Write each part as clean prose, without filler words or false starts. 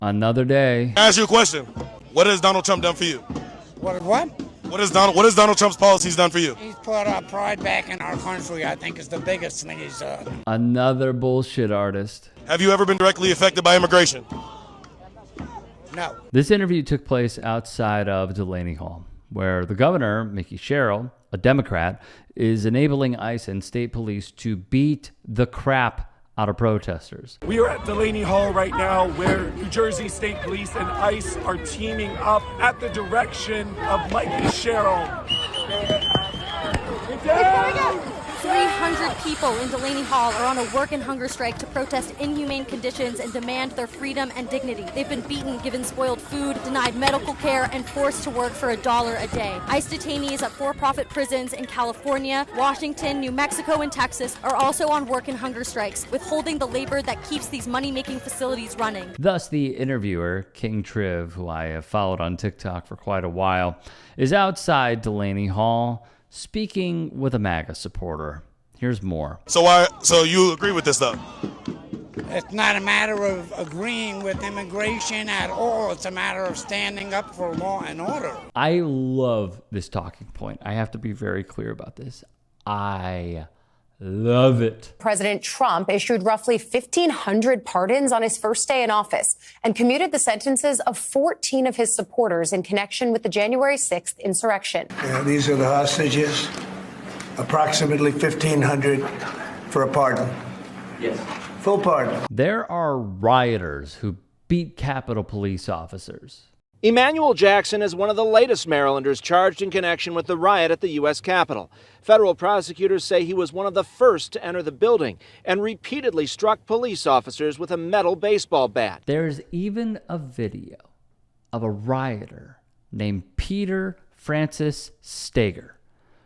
Another day. I ask you a question. What has Donald Trump done for you? What? What has Donald Trump's policies done for you? He's put our pride back in our country, I think, is the biggest thing he's done. Another bullshit artist. Have you ever been directly affected by immigration? No. This interview took place outside of Delaney Hall, where the governor, Mickey Sherrill, a Democrat, is enabling ICE and state police to beat the crap out of protesters. We are at Delaney Hall right now, where New Jersey State Police and ICE are teaming up at the direction of Mickey Sherrill. 300 people in Delaney Hall are on a work and hunger strike to protest inhumane conditions and demand their freedom and dignity. They've been beaten, given spoiled food, denied medical care, and forced to work for $1 a day. ICE detainees at for-profit prisons in California, Washington, New Mexico, and Texas are also on work and hunger strikes, withholding the labor that keeps these money-making facilities running. Thus, the interviewer, King Triv, who I have followed on TikTok for quite a while, is outside Delaney Hall speaking with a MAGA supporter. Here's more. So you agree with this, though? It's not a matter of agreeing with immigration at all. It's a matter of standing up for law and order. I love this talking point. I have to be very clear about this. I love it. President Trump issued roughly 1,500 pardons on his first day in office and commuted the sentences of 14 of his supporters in connection with the January 6th insurrection. These are the hostages. Approximately 1,500 for a pardon. Yes. Full pardon. There are rioters who beat Capitol Police officers. Emmanuel Jackson is one of the latest Marylanders charged in connection with the riot at the U.S. Capitol. Federal prosecutors say he was one of the first to enter the building and repeatedly struck police officers with a metal baseball bat. There's even a video of a rioter named Peter Francis Steger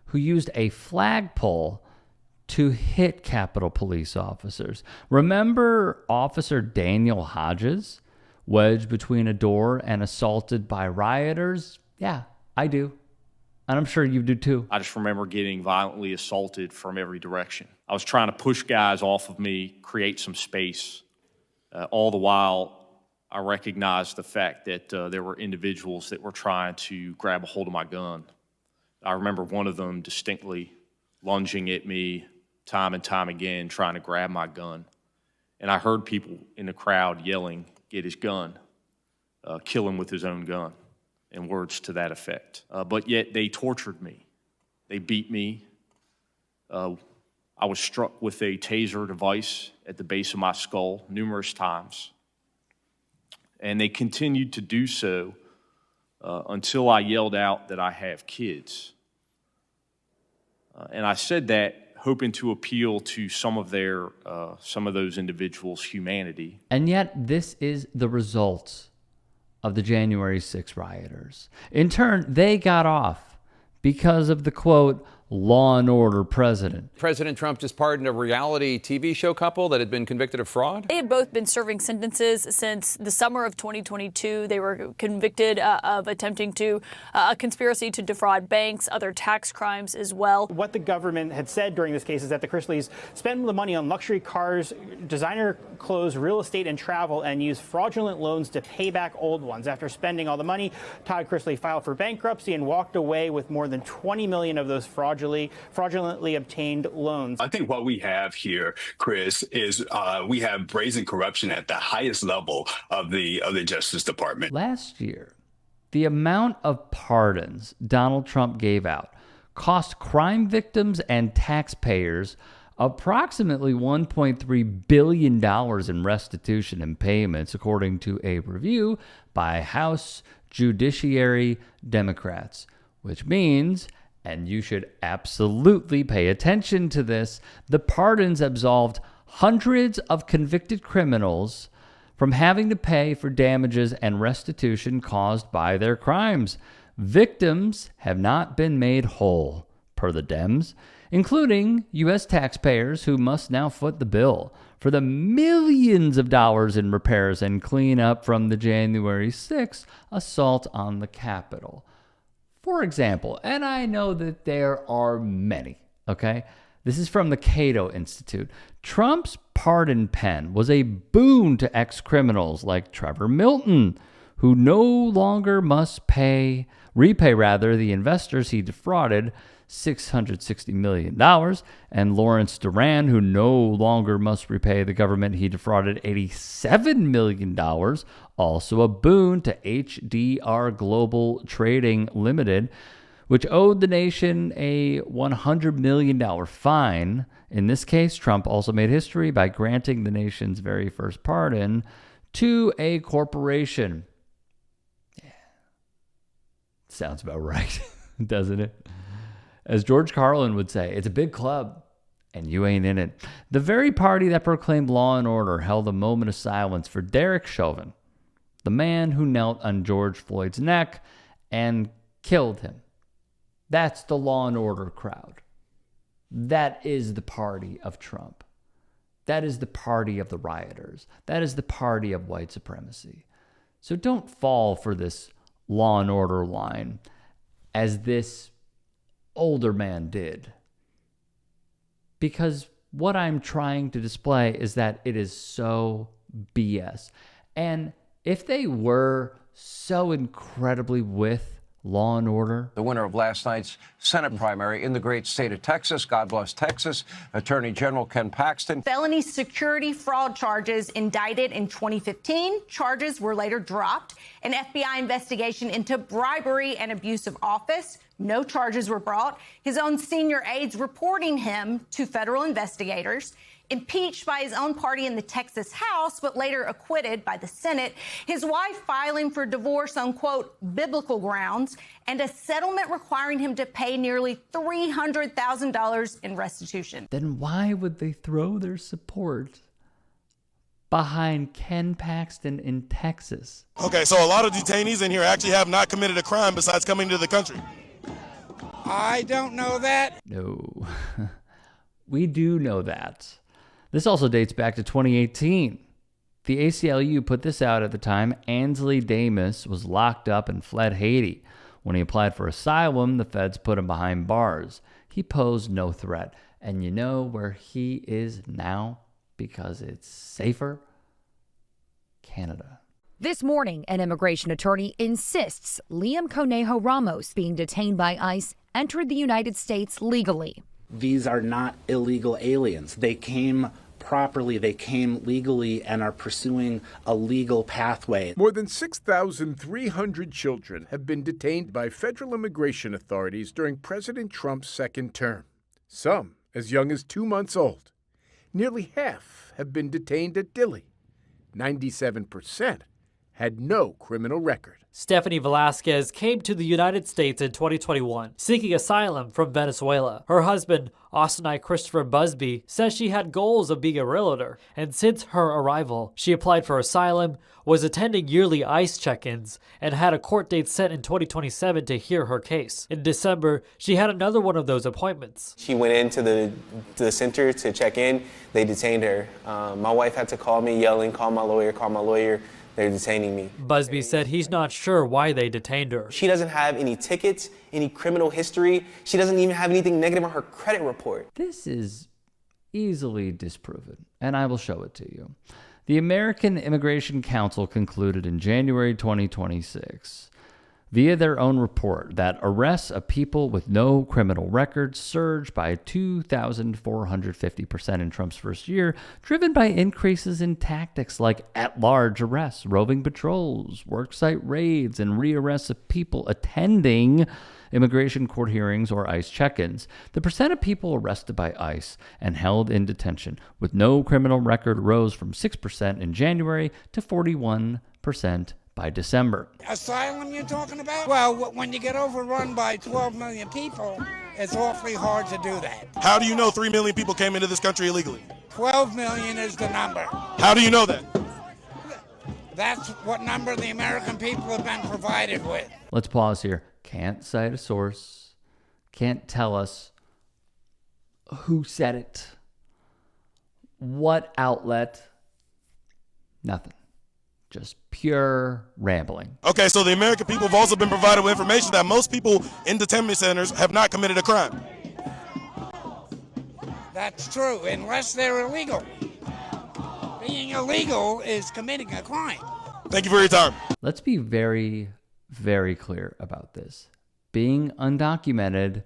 who used a flagpole to hit Capitol Police officers. Remember Officer Daniel Hodges, wedged between a door and assaulted by rioters? Yeah, I do. And I'm sure you do too. I just remember getting violently assaulted from every direction. I was trying to push guys off of me, create some space. All the while, I recognized the fact that there were individuals that were trying to grab a hold of my gun. I remember one of them distinctly lunging at me time and time again, trying to grab my gun. And I heard people in the crowd yelling, "Get his gun, kill him with his own gun," and words to that effect. But yet they tortured me. They beat me. I was struck with a taser device at the base of my skull numerous times. And they continued to do so until I yelled out that I have kids. And I said that hoping to appeal to some of those individuals' humanity. And yet this is the result of the January 6 rioters. In turn, they got off because of the, quote, law and order president. President Trump just pardoned a reality TV show couple that had been convicted of fraud. They had both been serving sentences since the summer of 2022. They were convicted of attempting to a conspiracy to defraud banks, other tax crimes as well. What the government had said during this case is that the Chrisleys spend the money on luxury cars, designer clothes, real estate, and travel, and use fraudulent loans to pay back old ones. After spending all the money, Todd Chrisley filed for bankruptcy and walked away with more than $20 million of those fraudulently obtained loans. I think what we have here, Chris, is we have brazen corruption at the highest level of the Justice Department. Last year, the amount of pardons Donald Trump gave out cost crime victims and taxpayers approximately $1.3 billion in restitution and payments, according to a review by House Judiciary Democrats, which means, and you should absolutely pay attention to this, the pardons absolved hundreds of convicted criminals from having to pay for damages and restitution caused by their crimes. Victims have not been made whole, per the Dems, including U.S. taxpayers who must now foot the bill for the millions of dollars in repairs and cleanup from the January 6th assault on the Capitol. For example, and I know that there are many, okay? This is from the Cato Institute. Trump's pardon pen was a boon to ex-criminals like Trevor Milton, who no longer must repay the investors he defrauded $660 million, and Lawrence Duran, who no longer must repay the government he defrauded $87 million, also a boon to HDR Global Trading Limited, which owed the nation a $100 million fine. In this case, Trump also made history by granting the nation's very first pardon to a corporation. Yeah. Sounds about right, doesn't it? As George Carlin would say, it's a big club, and you ain't in it. The very party that proclaimed law and order held a moment of silence for Derek Chauvin, the man who knelt on George Floyd's neck and killed him. That's the law and order crowd. That is the party of Trump. That is the party of the rioters. That is the party of white supremacy. So don't fall for this law and order line as this older man did. Because what I'm trying to display is that it is so BS. And if they were so incredibly with law and order. The winner of last night's Senate primary in the great state of Texas, God bless Texas, Attorney General Ken Paxton. Felony security fraud charges indicted in 2015. Charges were later dropped. An FBI investigation into bribery and abuse of office. No charges were brought. His own senior aides reporting him to federal investigators. Impeached by his own party in the Texas House, but later acquitted by the Senate. His wife filing for divorce on, quote, biblical grounds, and a settlement requiring him to pay nearly $300,000 in restitution. Then why would they throw their support behind Ken Paxton in Texas? Okay, so a lot of detainees in here actually have not committed a crime besides coming to the country. I don't know that. No, we do know that. This also dates back to 2018. The ACLU put this out at the time. Ansley Damus was locked up and fled Haiti. When he applied for asylum, the feds put him behind bars. He posed no threat. And you know where he is now? Because it's safer? Canada. This morning, an immigration attorney insists Liam Conejo Ramos, being detained by ICE, entered the United States legally. These are not illegal aliens. They came properly, they came legally and are pursuing a legal pathway. More than 6,300 children have been detained by federal immigration authorities during President Trump's second term, some as young as 2 months old. Nearly half have been detained at Dilley. 97% had no criminal record. Stephanie Velasquez came to the United States in 2021, seeking asylum from Venezuela. Her husband, Austin Christopher Busby, says she had goals of being a realtor, and since her arrival, she applied for asylum, was attending yearly ICE check-ins, and had a court date set in 2027 to hear her case. In December, she had another one of those appointments. She went into the center to check in. They detained her. My wife had to call me, yelling, call my lawyer, call my lawyer. They're detaining me. Busby said he's not sure why they detained her. She doesn't have any tickets, any criminal history. She doesn't even have anything negative on her credit report. This is easily disproven, and I will show it to you. The American Immigration Council concluded in January 2026, via their own report, that arrests of people with no criminal records surged by 2,450% in Trump's first year, driven by increases in tactics like at-large arrests, roving patrols, worksite raids, and rearrests of people attending immigration court hearings or ICE check-ins. The percent of people arrested by ICE and held in detention with no criminal record rose from 6% in January to 41% by December. Asylum you're talking about? Well, when you get overrun by 12 million people, it's awfully hard to do that. How do you know 3 million people came into this country illegally? 12 million is the number. How do you know that? That's what number the American people have been provided with. Let's pause here. Can't cite a source. Can't tell us who said it. What outlet? Nothing. Just pure rambling. Okay, so the American people have also been provided with information that most people in detention centers have not committed a crime. That's true, unless they're illegal. Being illegal is committing a crime. Thank you for your time. Let's be very, very clear about this. Being undocumented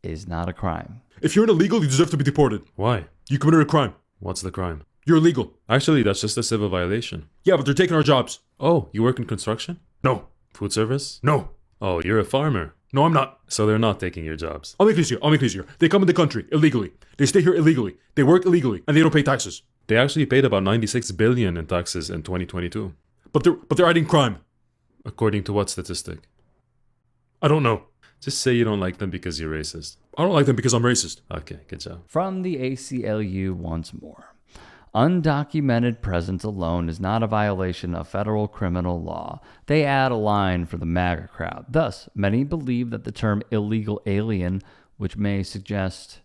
is not a crime. If you're an illegal, you deserve to be deported. Why? You committed a crime. What's the crime? You're illegal. Actually, that's just a civil violation. Yeah, but they're taking our jobs. Oh, you work in construction? No. Food service? No. Oh, you're a farmer. No, I'm not. So they're not taking your jobs. I'll make this easier. They come in the country illegally. They stay here illegally. They work illegally, and they don't pay taxes. They actually paid about $96 billion in taxes in 2022. But they're hiding crime. According to what statistic? I don't know. Just say you don't like them because you're racist. I don't like them because I'm racist. Okay, good job. From the ACLU once more. Undocumented presence alone is not a violation of federal criminal law. They add a line for the MAGA crowd. Thus, many believe that the term illegal alien, which may suggest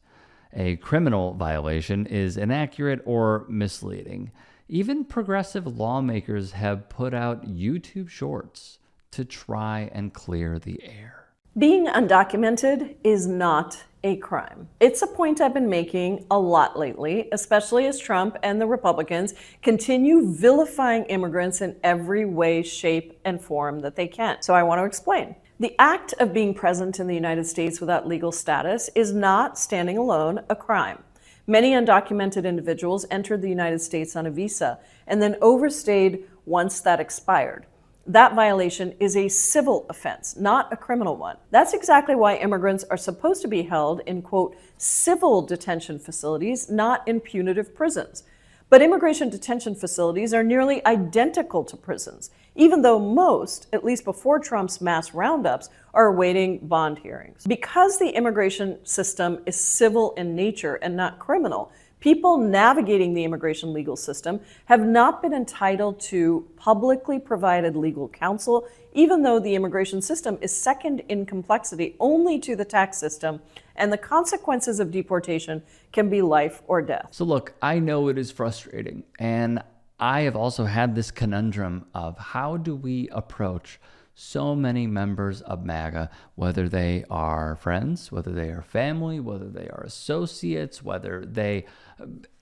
a criminal violation, is inaccurate or misleading. Even progressive lawmakers have put out YouTube shorts to try and clear the air. Being undocumented is not a crime. It's a point I've been making a lot lately, especially as Trump and the Republicans continue vilifying immigrants in every way, shape, and form that they can. So I want to explain. The act of being present in the United States without legal status is not, standing alone, a crime. Many undocumented individuals entered the United States on a visa and then overstayed once that expired. That violation is a civil offense, not a criminal one. That's exactly why immigrants are supposed to be held in, quote, civil detention facilities, not in punitive prisons. But immigration detention facilities are nearly identical to prisons, even though most, at least before Trump's mass roundups, are awaiting bond hearings. Because the immigration system is civil in nature and not criminal, people navigating the immigration legal system have not been entitled to publicly provided legal counsel, even though the immigration system is second in complexity only to the tax system, and the consequences of deportation can be life or death. So look, I know it is frustrating, and I have also had this conundrum of how do we approach so many members of MAGA, whether they are friends, whether they are family, whether they are associates, whether they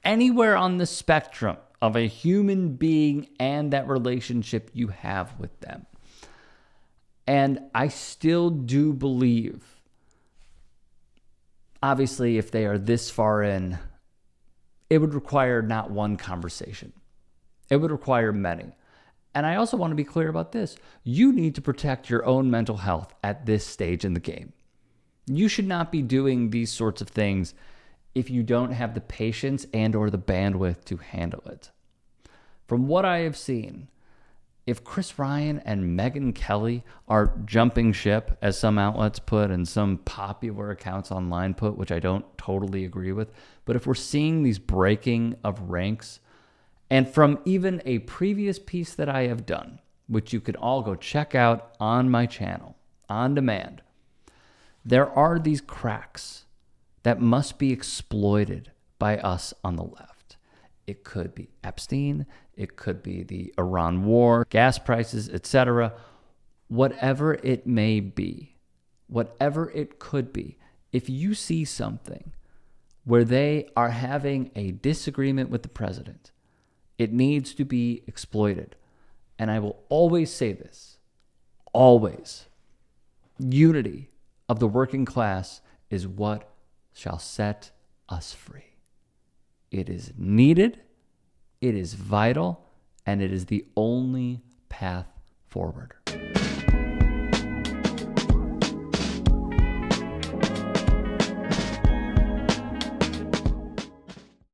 anywhere on the spectrum of a human being and that relationship you have with them. And I still do believe, obviously, if they are this far in, it would require not one conversation. It would require many. And I also want to be clear about this. You need to protect your own mental health at this stage in the game. You should not be doing these sorts of things if you don't have the patience and or the bandwidth to handle it. From what I have seen, if Chris Ryan and Megyn Kelly are jumping ship, as some outlets put and some popular accounts online put, which I don't totally agree with, but if we're seeing these breaking of ranks, and from even a previous piece that I have done, which you can all go check out on my channel, on demand, there are these cracks that must be exploited by us on the left. It could be Epstein, it could be the Iran war, gas prices, etc. Whatever it may be, whatever it could be, if you see something where they are having a disagreement with the president, it needs to be exploited. And I will always say this, always. Unity of the working class is what shall set us free. It is needed, it is vital, and it is the only path forward.